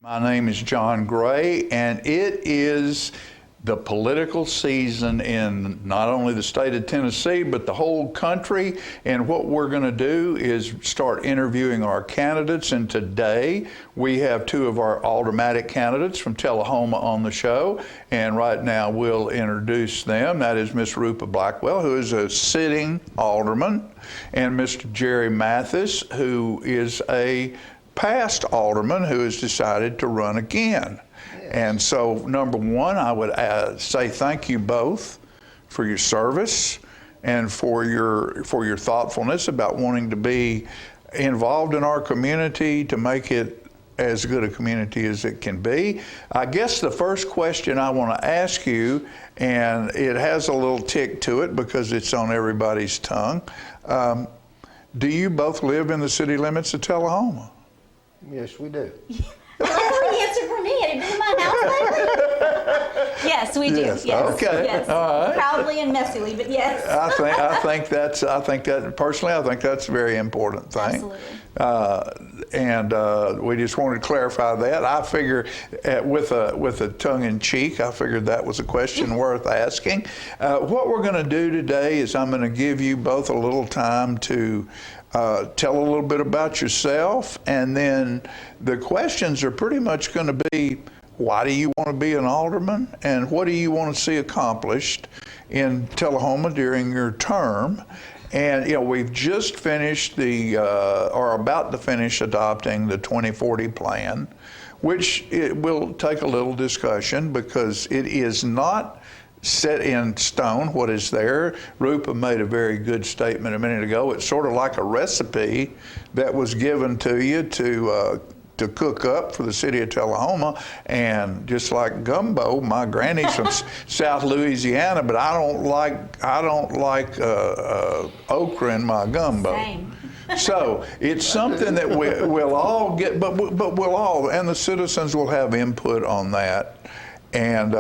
My name is John Gray, and it is the political season in not only the state of Tennessee, but the whole country. And what we're going to do is start interviewing our candidates. And today we have two of our aldermanic candidates from Tullahoma on the show. And right now we'll introduce them. That is Miss Rupa Blackwell, who is a sitting alderman, and Mr. Jerry Mathis, who is a past alderman who has decided to run again. And so, number one, I would say thank you both for your service and for your thoughtfulness about wanting to be involved in our community to make it as good a community as it can be. I guess the first question I want to ask you, and it has a little tick to it because it's on everybody's tongue, do you both live in the city limits of Tullahoma? Yes, we do. That's the answer for me. Have you been to my house lately? Yes, we do. Yes. Yes. Okay. Yes. All right. Proudly and messily, but yes. I think that's a very important thing. Absolutely. We just wanted to clarify that. I figure, with a tongue in cheek, I figured that was a question worth asking. What we're going to do today is I'm going to give you both a little time to tell a little bit about yourself, and then the questions are pretty much going to be, why do you want to be an alderman, and what do you want to see accomplished in Tullahoma during your term? And we've just finished or about to finish adopting the 2040 plan, which it will take a little discussion because it is not set in stone what is there. Rupa made a very good statement a minute ago. It's sort of like a recipe that was given to you to cook up for the city of Tullahoma. And just like gumbo, my granny's from South Louisiana, but I don't like okra in my gumbo. Same. So it's something that we'll all get, but we'll all, and the citizens will have input on that. And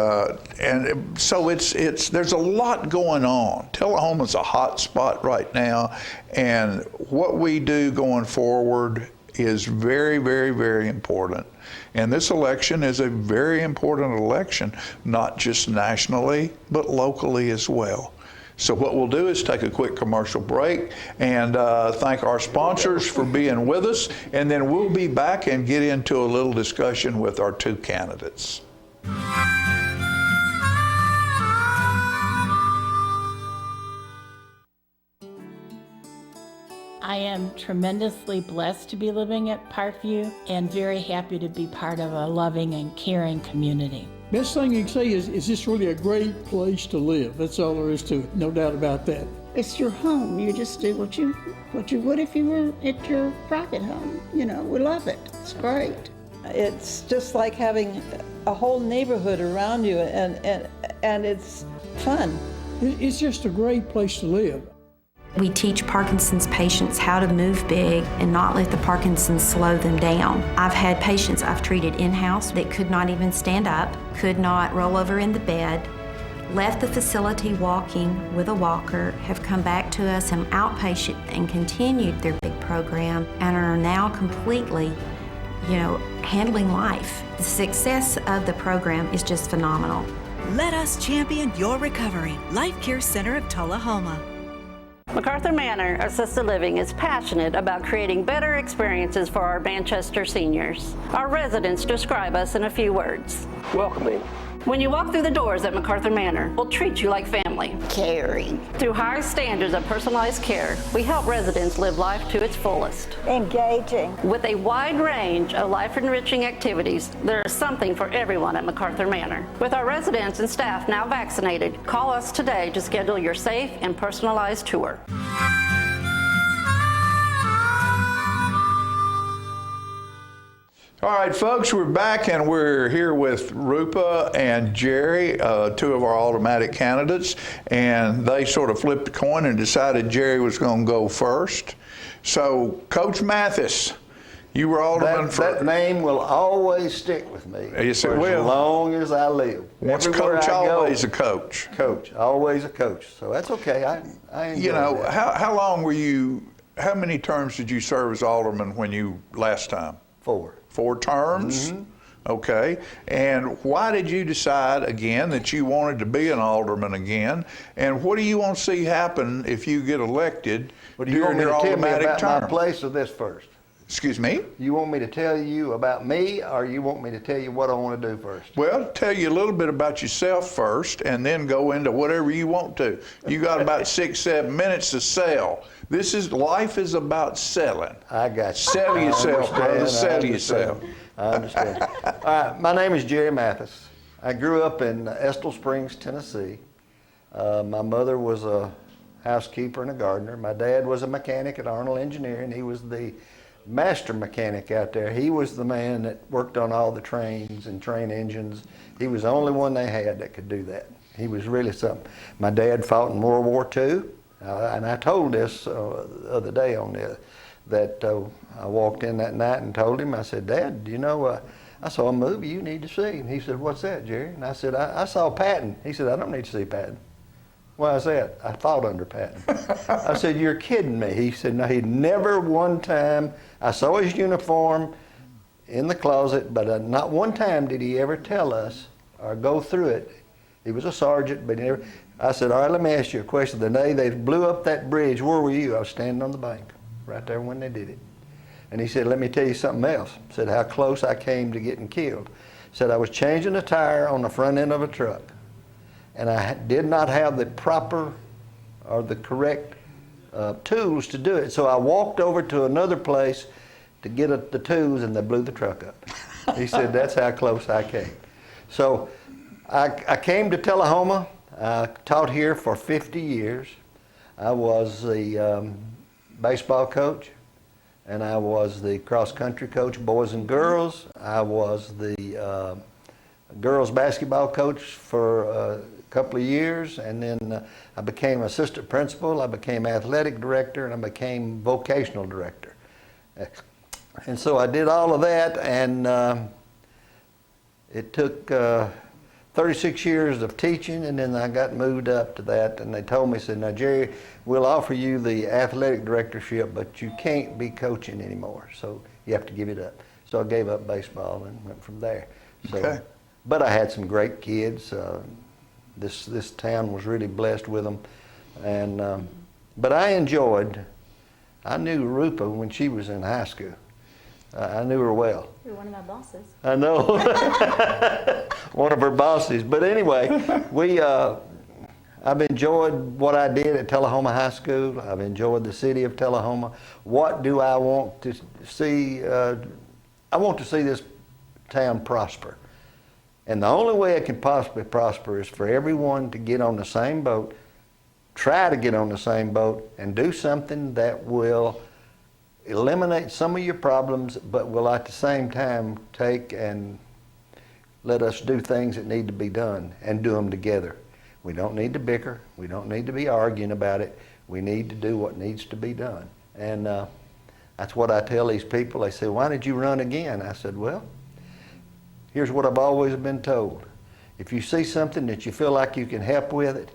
so there's a lot going on. Tullahoma's a hot spot right now, and what we do going forward is very, very, very important. And this election is a very important election, not just nationally, but locally as well. So what we'll do is take a quick commercial break and thank our sponsors for being with us, and then we'll be back and get into a little discussion with our two candidates. I am tremendously blessed to be living at Parkview and very happy to be part of a loving and caring community. Best thing you can say is this really a great place to live. That's all there is to it, no doubt about that. It's your home. You just do what you would if you were at your private home. We love it. It's great. It's just like having a whole neighborhood around you, and it's fun. It's just a great place to live. We teach Parkinson's patients how to move big and not let the Parkinson's slow them down. I've had patients I've treated in-house that could not even stand up, could not roll over in the bed, left the facility walking with a walker, have come back to us in outpatient and continued their big program and are now completely, handling life. The success of the program is just phenomenal. Let us champion your recovery. Life Care Center of Tullahoma. MacArthur Manor Assisted Living is passionate about creating better experiences for our Manchester seniors. Our residents describe us in a few words. Welcoming. When you walk through the doors at MacArthur Manor, we'll treat you like family. Caring. Through high standards of personalized care, we help residents live life to its fullest. Engaging. With a wide range of life-enriching activities, there is something for everyone at MacArthur Manor. With our residents and staff now vaccinated, call us today to schedule your safe and personalized tour. All right, folks, we're back and we're here with Rupa and Jerry, two of our automatic candidates, and they sort of flipped the coin and decided Jerry was going to go first. So, Coach Mathis, you were alderman That name will always stick with me. Yes, it for will. As long as I live. Once Everywhere coach, I go, always a coach. Coach, always a coach. So that's okay. I enjoy that. How long were you, how many terms did you serve as alderman when you last time? 4. 4 terms? Mm-hmm. Okay. And why did you decide again that you wanted to be an alderman again? And what do you want to see happen if you get elected Well, do you want during me your to tell me automatic about term? my place or this first? Excuse me? You want me to tell you about me, or you want me to tell you what I want to do first? Well, tell you a little bit about yourself first, and then go into whatever you want to. You got about 6-7 minutes to sell. Life is about selling. I got you. Sell yourself, brother. Sell yourself. I understand. All right, my name is Jerry Mathis. I grew up in Estill Springs, Tennessee. My mother was a housekeeper and a gardener. My dad was a mechanic at Arnold Engineering. He was the master mechanic out there. He was the man that worked on all the trains and train engines. He was the only one they had that could do that. He was really something. My dad fought in World War II, and I told this the other day on this, that I walked in that night and told him, I said, Dad, you know, I saw a movie you need to see. And he said, what's that, Jerry? And I said, I saw Patton. He said, I don't need to see Patton. Why is that? I fought under Patton. I said, you're kidding me. He said, no, he never one time, I saw his uniform in the closet, but not one time did he ever tell us or go through it. He was a sergeant, but he never. I said, all right, let me ask you a question. The day they blew up that bridge, where were you? I was standing on the bank, right there when they did it. And he said, let me tell you something else. He said, how close I came to getting killed. He said, I was changing a tire on the front end of a truck, and I did not have the proper or the correct tools to do it. So I walked over to another place to get the tools, and they blew the truck up. He said, that's how close I came. So I came to Tullahoma. I taught here for 50 years. I was the baseball coach, and I was the cross-country coach, boys and girls. I was the girls basketball coach for a couple of years, and then I became assistant principal, I became athletic director, and I became vocational director. And so I did all of that, and it took 36 years of teaching, and then I got moved up to that, and they told me, said, now Jerry, we'll offer you the athletic directorship, but you can't be coaching anymore, so you have to give it up. So I gave up baseball and went from there. So, Okay. But I had some great kids. This town was really blessed with them, and but I knew Rupa when she was in high school. I knew her well. You're one of my bosses. I know, one of her bosses. But anyway, I've enjoyed what I did at Tullahoma High School. I've enjoyed the city of Tullahoma. What do I want to see? I want to see this town prosper. And the only way it can possibly prosper is for everyone to get on the same boat, try to get on the same boat, and do something that will eliminate some of your problems, but will at the same time take and let us do things that need to be done and do them together. We don't need to bicker. We don't need to be arguing about it. We need to do what needs to be done. And that's what I tell these people. They say, why did you run again? I said, well, here's what I've always been told. If you see something that you feel like you can help with it,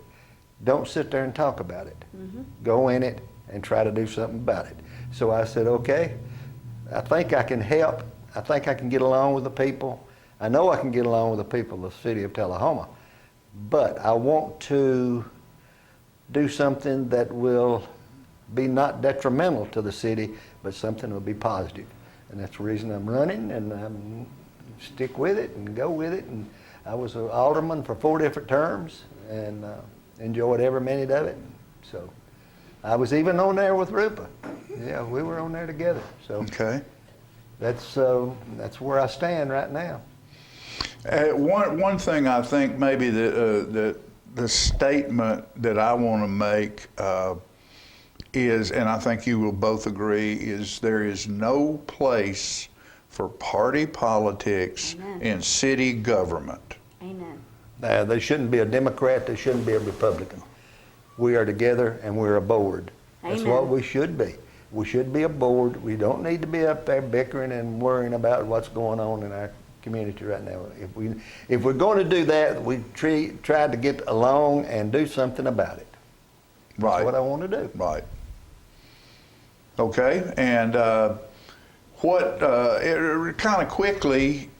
don't sit there and talk about it. Mm-hmm. Go in it and try to do something about it. So I said, okay, I think I can help. I think I can get along with the people. I know I can get along with the people of the city of Tullahoma, but I want to do something that will be not detrimental to the city, but something that will be positive. And that's the reason I'm running, and I'm stick with it and go with it. And I was an alderman for 4 different terms, and enjoyed every minute of it. So I was even on there with Rupa. Yeah, we were on there together. So Okay. that's where I stand right now. One thing I think maybe the statement that I want to make is, and I think you will both agree, is there is no place for party politics in city government. Amen. They shouldn't be a Democrat, they shouldn't be a Republican. We are together and we're a board. That's Amen. what we should be. We should be a board. We don't need to be up there bickering and worrying about what's going on in our community right now. If we're going to do that, we try to get along and do something about it. Right. That's what I want to do. Right. Okay, and kind of quickly,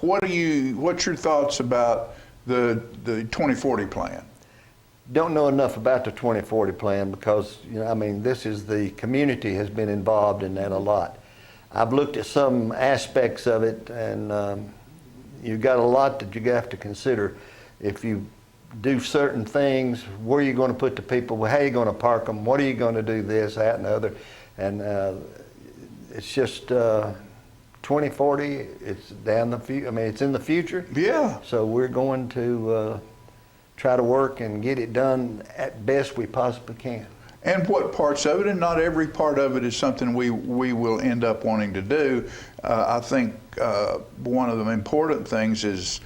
what's your thoughts about the 2040 plan? Don't know enough about the 2040 plan because, the community has been involved in that a lot. I've looked at some aspects of it, and you've got a lot that you have to consider. If you do certain things, where are you going to put the people, how are you going to park them, what are you going to do, this, that, and the other. And it's just 2040, it's down the future. It's in the future. Yeah. So we're going to try to work and get it done at best we possibly can. And what parts of it, and not every part of it is something we will end up wanting to do. I think one of the important things is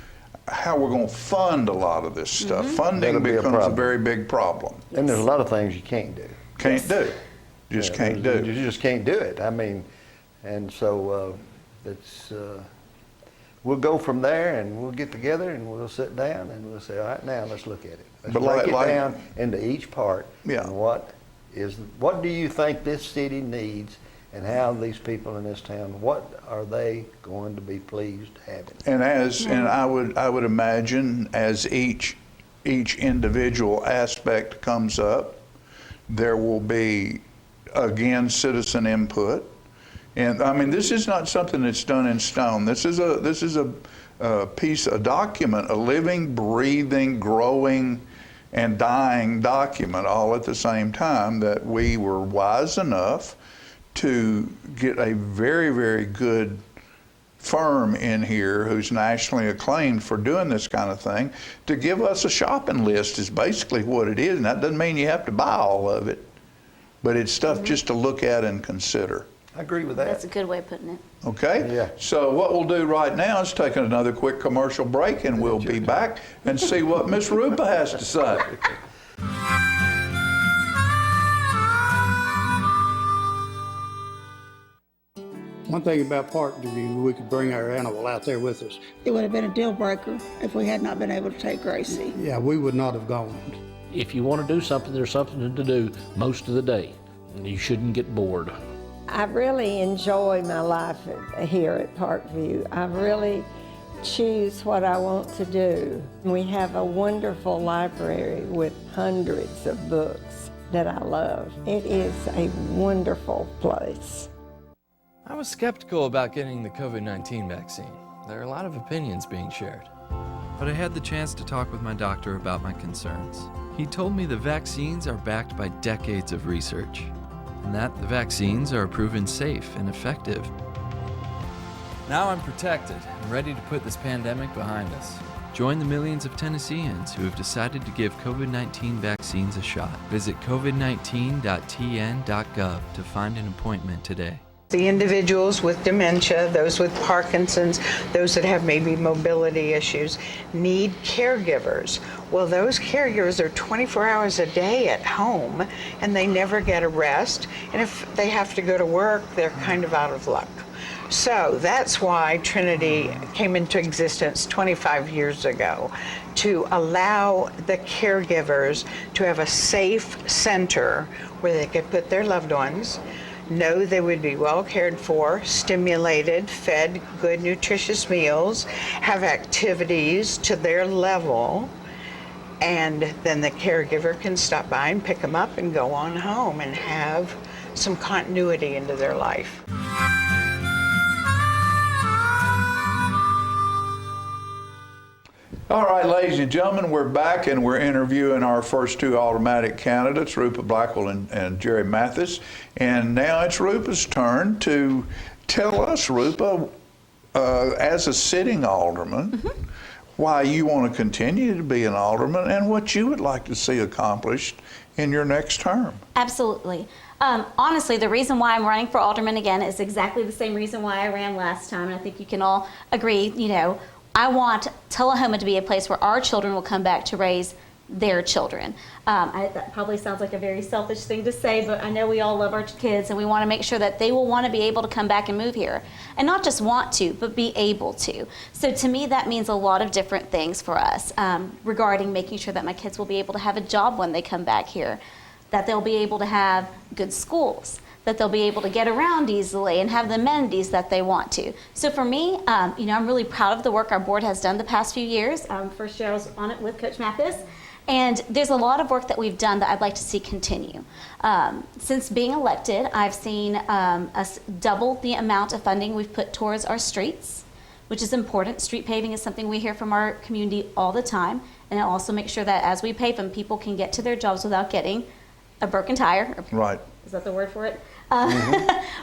how we're going to fund a lot of this stuff. Funding That'll be a becomes a problem. very big problem. And there's a lot of things you can't do. Can't do. Just can't do. You just can't do it. And so we'll go from there and we'll get together and we'll sit down and we'll say, all right, now let's look at it. Let's break it down into each part. Yeah. And what do you think this city needs, and how these people in this town, what are they going to be pleased having? And I would imagine as each individual aspect comes up, there will be again citizen input. And this is not something that's done in stone. This is a piece, a document, a living, breathing, growing, and dying document all at the same time, that we were wise enough to get a very, very good firm in here who's nationally acclaimed for doing this kind of thing, to give us a shopping list is basically what it is. And that doesn't mean you have to buy all of it, but it's stuff just to look at and consider. I agree with that. That's a good way of putting it. Okay? Yeah. So what we'll do right now is take another quick commercial break, and we'll be back and see what Miss Rupa has to say. One thing about Parkview, we could bring our animal out there with us. It would have been a deal breaker if we had not been able to take Gracie. Yeah, we would not have gone. If you want to do something, there's something to do most of the day. You shouldn't get bored. I really enjoy my life here at Parkview. I really choose what I want to do. We have a wonderful library with hundreds of books that I love. It is a wonderful place. I was skeptical about getting the COVID-19 vaccine. There are a lot of opinions being shared. But I had the chance to talk with my doctor about my concerns. He told me the vaccines are backed by decades of research, and that the vaccines are proven safe and effective. Now I'm protected and ready to put this pandemic behind us. Join the millions of Tennesseans who have decided to give COVID-19 vaccines a shot. Visit covid19.tn.gov to find an appointment today. The individuals with dementia, those with Parkinson's, those that have maybe mobility issues, need caregivers. Well, those caregivers are 24 hours a day at home, and they never get a rest. And if they have to go to work, they're kind of out of luck. So that's why Trinity came into existence 25 years ago, to allow the caregivers to have a safe center where they could put their loved ones, know they would be well cared for, stimulated, fed good, nutritious meals, have activities to their level, and then the caregiver can stop by and pick them up and go on home and have some continuity into their life. All right, ladies and gentlemen, we're back and we're interviewing our first two automatic candidates, Rupa Blackwell and Jerry Mathis. And now it's Rupa's turn to tell us, Rupa, as a sitting alderman, why you want to continue to be an alderman and what you would like to see accomplished in your next term. Absolutely. Honestly, the reason why I'm running for alderman again is exactly the same reason why I ran last time. And I think you can all agree, I want Tullahoma to be a place where our children will come back to raise their children. That probably sounds like a very selfish thing to say, but I know we all love our kids and we want to make sure that they will want to be able to come back and move here. And not just want to, but be able to. So to me, that means a lot of different things for us regarding making sure that my kids will be able to have a job when they come back here, that they'll be able to have good schools, that they'll be able to get around easily and have the amenities that they want to. So for me, I'm really proud of the work our board has done the past few years. First year I was on it with Coach Mathis. And there's a lot of work that we've done that I'd like to see continue. Since being elected, I've seen us double the amount of funding we've put towards our streets, which is important. Street paving is something we hear from our community all the time. And it also makes sure that as we pave them, people can get to their jobs without getting a broken tire. Right. Is that the word for it?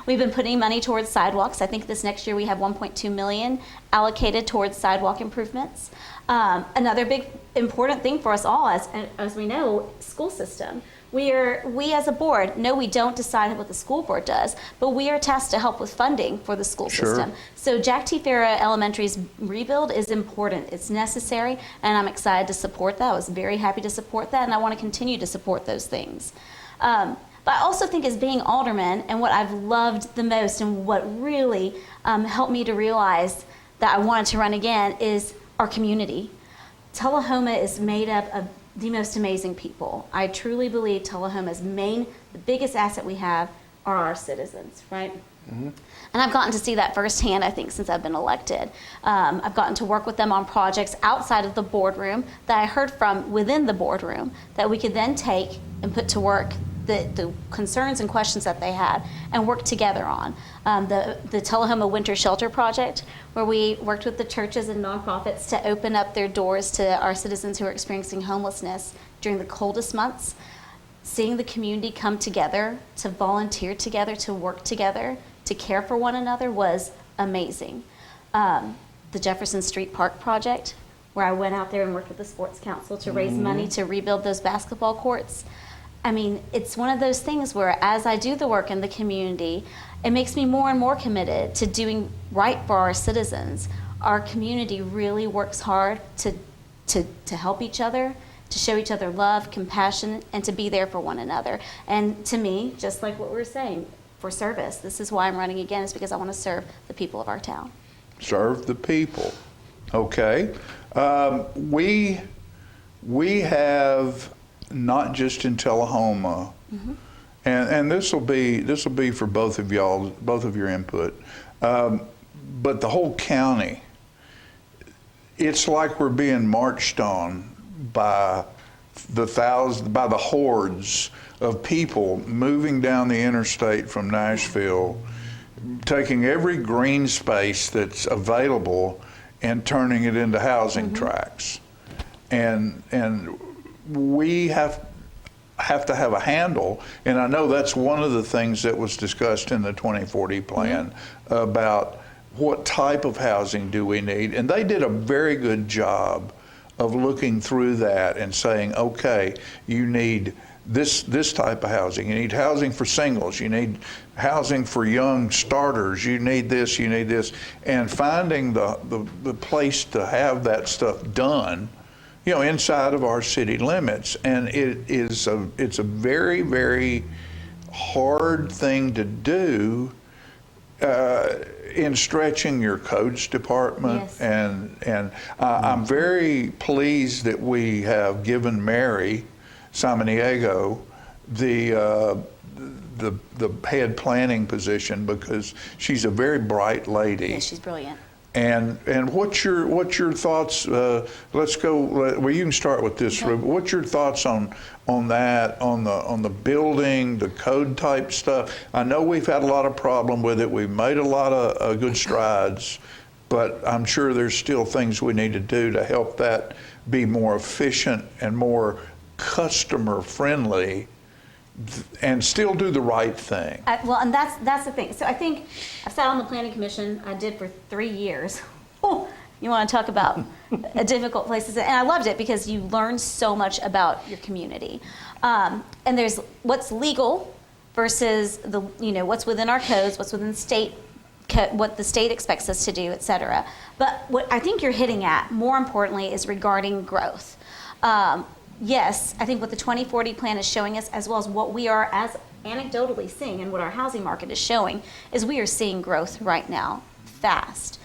We've been putting money towards sidewalks. I think this next year we have $1.2 million allocated towards sidewalk improvements. Another big important thing for us all, as we know, school system. We as a board, no, we don't decide what the school board does, but we are tasked to help with funding for the school system. So Jack T. Farah Elementary's rebuild is important. It's necessary, and I'm excited to support that. I was very happy to support that, and I want to continue to support those things. But I also think as being alderman, and what I've loved the most and what really helped me to realize that I wanted to run again is our community. Tullahoma is made up of the most amazing people. I truly believe Tullahoma's the biggest asset we have are our citizens, right? And I've gotten to see that firsthand, I think, since I've been elected. I've gotten to work with them on projects outside of the boardroom that I heard from within the boardroom that we could then take and put to work the concerns and questions that they had and work together on. The Tullahoma Winter Shelter Project, where we worked with the churches and nonprofits to open up their doors to our citizens who are experiencing homelessness during the coldest months. Seeing the community come together, to volunteer together, to work together, to care for one another was amazing. The Jefferson Street Park Project, where I went out there and worked with the Sports Council to raise money to rebuild those basketball courts. I mean, it's one of those things where as I do the work in the community, it makes me more and more committed to doing right for our citizens. Our community really works hard to help each other, to show each other love, compassion, and to be there for one another. And to me, just like what we were saying, for service, this is why I'm running again, is because I want to serve the people of our town. Serve the people. Okay. We have, not just in Tullahoma, and this will be for both of your input, but the whole county. It's like we're being marched on by the hordes of people moving down the interstate from Nashville, taking every green space that's available and turning it into housing tracts, and we have to have a handle, and I know that's one of the things that was discussed in the 2040 plan about what type of housing do we need, and they did a very good job of looking through that and saying, okay, you need this type of housing, you need housing for singles, you need housing for young starters, you need this, and finding the place to have that stuff done, inside of our city limits. And it's a very, very hard thing to do in stretching your codes department. Yes. And I'm very pleased that we have given Mary Samaniego the head planning position, because she's a very bright lady. Yeah, she's brilliant. And what's your thoughts? Let's go. Well, you can start with this. Okay. What's your thoughts on that? On the building, the code type stuff? I know we've had a lot of problem with it. We've made a lot of good strides, but I'm sure there's still things we need to do to help that be more efficient and more customer friendly, and still do the right thing. Well, and that's the thing. So I think I've sat on the planning commission. I did for 3 years. You want to talk about a difficult place to sit. And I loved it because you learn so much about your community. And there's what's legal versus the, what's within our codes, what's within state, what the state expects us to do, et cetera. But what I think you're hitting at, more importantly, is regarding growth. Yes, I think what the 2040 plan is showing us, as well as what we are as anecdotally seeing and what our housing market is showing, is we are seeing growth right now, fast.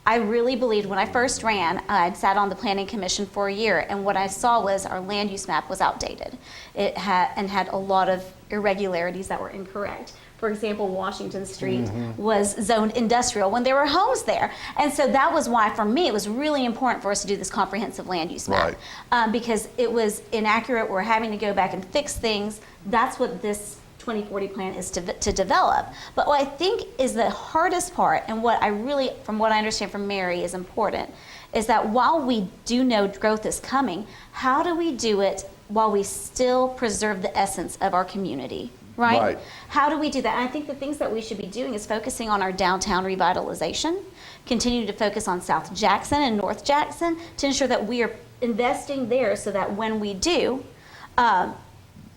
I really believed when I first ran, I'd sat on the Planning Commission for a year, and what I saw was our land use map was outdated. It had a lot of irregularities that were incorrect. For example, Washington Street was zoned industrial when there were homes there. And so that was why, for me, it was really important for us to do this comprehensive land use map. Right. Because it was inaccurate. We're having to go back and fix things. That's what this 2040 plan is to develop. But what I think is the hardest part, and what I really, from what I understand from Mary, is important, is that while we do know growth is coming, how do we do it while we still preserve the essence of our community? Right? How do we do that? And I think the things that we should be doing is focusing on our downtown revitalization, continue to focus on South Jackson and North Jackson to ensure that we are investing there so that when we do,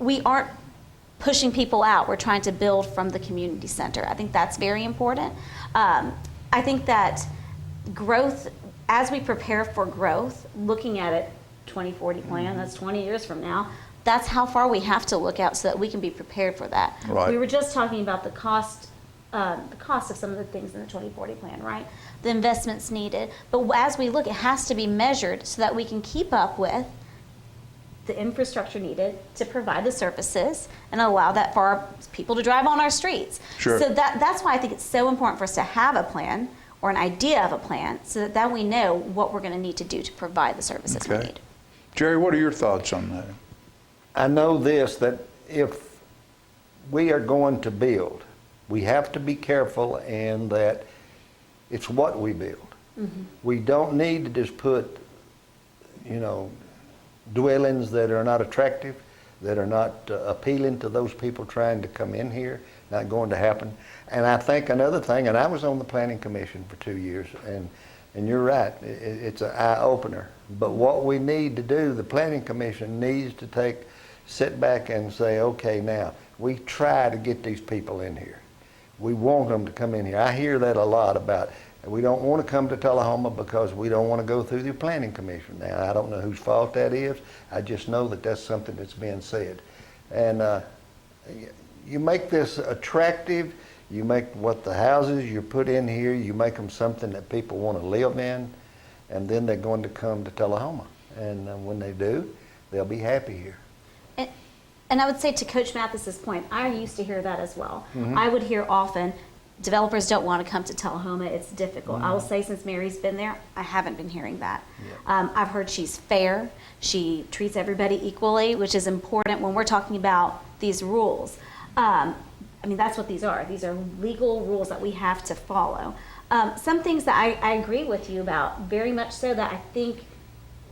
we aren't pushing people out. We're trying to build from the community center. I think that's very important. I think that growth, as we prepare for growth, looking at it, 2040 plan, that's 20 years from now, that's how far we have to look out so that we can be prepared for that. Right. We were just talking about the cost of some of the things in the 2040 plan, right? The investments needed. But as we look, it has to be measured so that we can keep up with the infrastructure needed to provide the services and allow that for our people to drive on our streets. Sure. So that's why I think it's so important for us to have a plan or an idea of a plan so that we know what we're going to need to do to provide the services we need. Jerry, what are your thoughts on that? I know this, that if we are going to build, we have to be careful in that it's what we build. We don't need to just put, dwellings that are not attractive, that are not appealing to those people trying to come in here. Not going to happen. And I think another thing, and I was on the Planning Commission for 2 years, and you're right, it's an eye-opener. But what we need to do, the Planning Commission needs to sit back and say, okay, now, we try to get these people in here. We want them to come in here. I hear that a lot about, we don't want to come to Tullahoma because we don't want to go through the Planning Commission. Now, I don't know whose fault that is. I just know that that's something that's being said. And you make this attractive, you make what the houses you put in here, you make them something that people want to live in, and then they're going to come to Tullahoma. And when they do, they'll be happy here. And I would say to Coach Mathis's point, I used to hear that as well. I would hear often, developers don't want to come to Tullahoma, it's difficult. I will say since Mary's been there, I haven't been hearing that. I've heard she's fair, she treats everybody equally, which is important when we're talking about these rules. I mean, that's what these are. These are legal rules that we have to follow. Some things that I agree with you about, very much so, that I think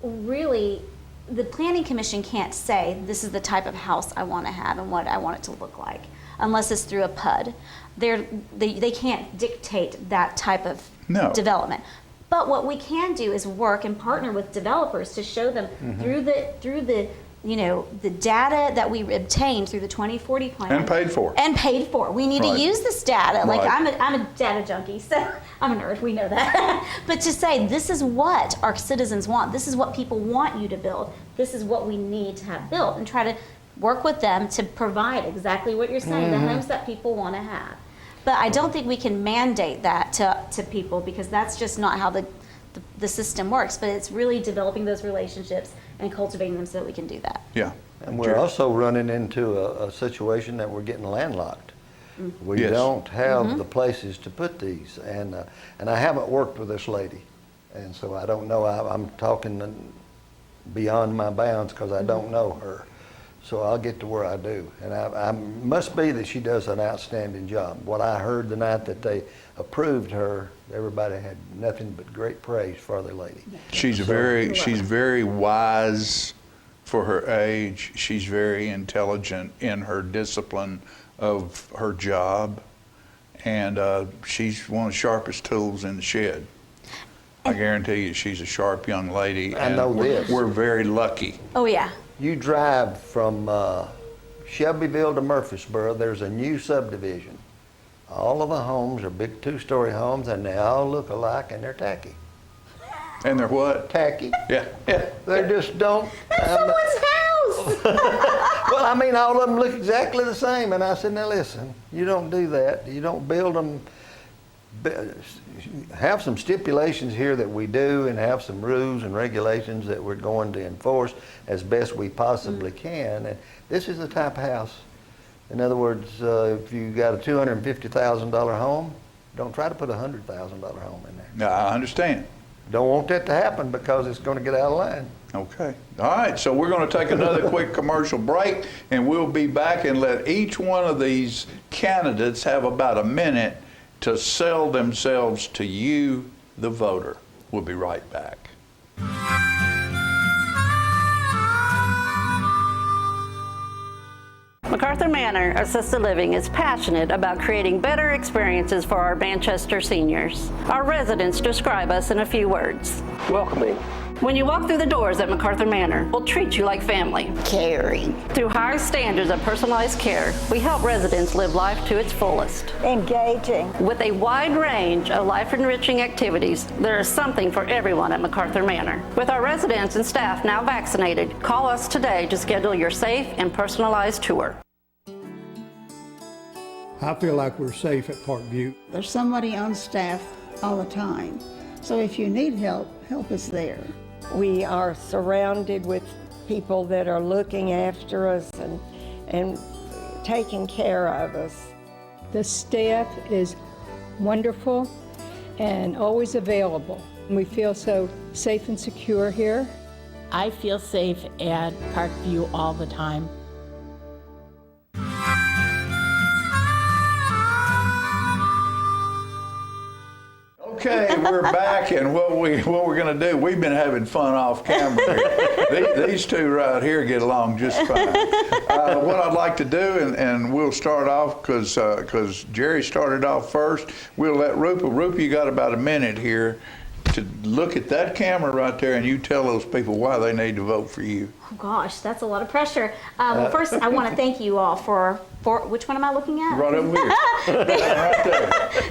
really the Planning Commission can't say this is the type of house I want to have and what I want it to look like, unless it's through a PUD. They can't dictate that type of development. But what we can do is work and partner with developers to show them through the data that we obtained through the 2040 plan. And paid for. We need to use this data. Like, I'm a data junkie, so I'm a nerd, we know that. But to say, this is what our citizens want, this is what people want you to build, this is what we need to have built, and try to work with them to provide exactly what you're saying, the homes that people want to have. But I don't think we can mandate that to people, because that's just not how the system works. But it's really developing those relationships and cultivating them so that we can do that. Yeah. And we're also running into a situation that we're getting landlocked. We don't have the places to put these. And I haven't worked with this lady. And so I don't know, I'm talking beyond my bounds because I don't know her. So I'll get to where I do. And I must be that she does an outstanding job. What I heard the night that they approved her, everybody had nothing but great praise for the lady. She's very wise for her age. She's very intelligent in her discipline of her job. And she's one of the sharpest tools in the shed. I guarantee you she's a sharp young lady. I know this. We're very lucky. Oh, yeah. You drive from Shelbyville to Murfreesboro, there's a new subdivision. All of the homes are big 2-story homes, and they all look alike, and they're tacky. And they're what? Tacky. Yeah. They just don't. That's someone's house. Well, I mean, all of them look exactly the same. And I said, now listen, you don't do that. You don't build them. Have some stipulations here that we do, and have some rules and regulations that we're going to enforce as best we possibly can. And this is the type of house. In other words, if you got a $250,000 home, don't try to put a $100,000 home in there. No, I understand. Don't want that to happen because it's going to get out of line. Okay. All right, so we're going to take another quick commercial break, and we'll be back and let each one of these candidates have about a minute to sell themselves to you, the voter. We'll be right back. MacArthur Manor Assisted Living is passionate about creating better experiences for our Manchester seniors. Our residents describe us in a few words. Welcoming. When you walk through the doors at MacArthur Manor, we'll treat you like family. Caring. Through high standards of personalized care, we help residents live life to its fullest. Engaging. With a wide range of life-enriching activities, there is something for everyone at MacArthur Manor. With our residents and staff now vaccinated, call us today to schedule your safe and personalized tour. I feel like we're safe at Parkview. There's somebody on staff all the time. So if you need help, help is there. We are surrounded with people that are looking after us and taking care of us. The staff is wonderful and always available. We feel so safe and secure here. I feel safe at Parkview all the time. Okay, we're back, and what we're going to do, we've been having fun off camera here. These two right here get along just fine. What I'd like to do, and we'll start off, because Jerry started off first, we'll let Rupa, you got about a minute here to look at that camera right there, and you tell those people why they need to vote for you. Oh gosh, that's a lot of pressure. Well, first, I want to thank you all for which one am I looking at? Right over here. Right there.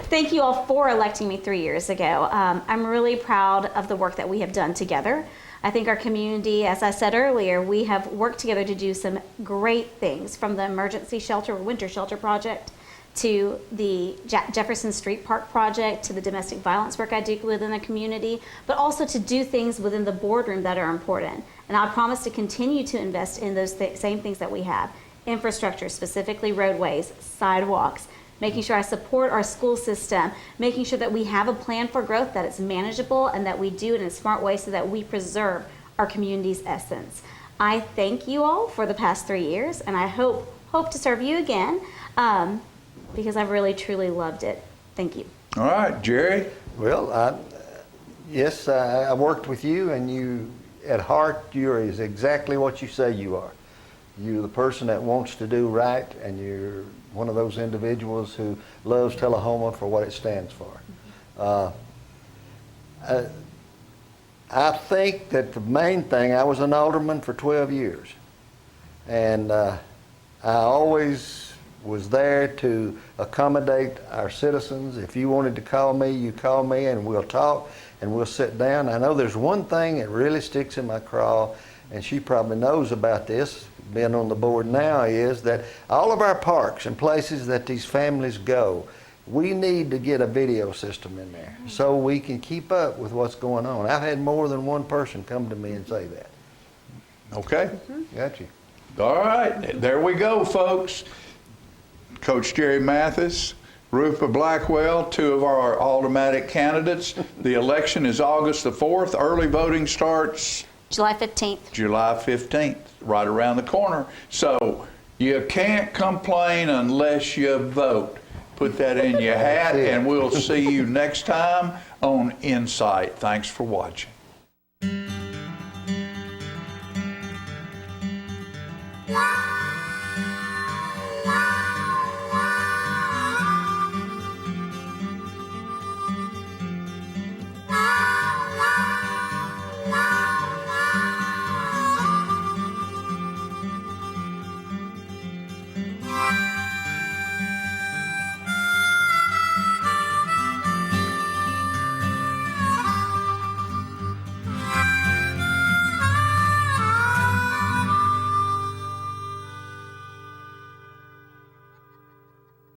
Thank you all for electing me 3 years ago. I'm really proud of the work that we have done together. I think our community, as I said earlier, we have worked together to do some great things, from the emergency shelter, winter shelter project, to the Jefferson Street Park project, to the domestic violence work I do within the community, but also to do things within the boardroom that are important. And I promise to continue to invest in those same things that we have. Infrastructure, specifically roadways, sidewalks, making sure I support our school system, making sure that we have a plan for growth, that it's manageable, and that we do it in a smart way so that we preserve our community's essence. I thank you all for the past 3 years, and I hope to serve you again, because I've really, truly loved it. Thank you. All right, Jerry. Well, yes, I worked with you, and you, at heart, you're exactly what you say you are. You're the person that wants to do right, and you're one of those individuals who loves Tullahoma for what it stands for. I think that the main thing, I was an alderman for 12 years, and I always was there to accommodate our citizens. If you wanted to call me, you call me, and we'll talk and we'll sit down. I know there's one thing that really sticks in my craw, and she probably knows about this, being on the board now, is that all of our parks and places that these families go, we need to get a video system in there so we can keep up with what's going on. I've had more than one person come to me and say that. Okay. Got you. All right, there we go, folks. Coach Jerry Mathis, Rupa Blackwell, two of our Aldermanic candidates. The election is August the 4th. Early voting starts July 15th. July 15th, right around the corner. So you can't complain unless you vote. Put that in your hat, and we'll see you next time on Insight. Thanks for watching. Wow.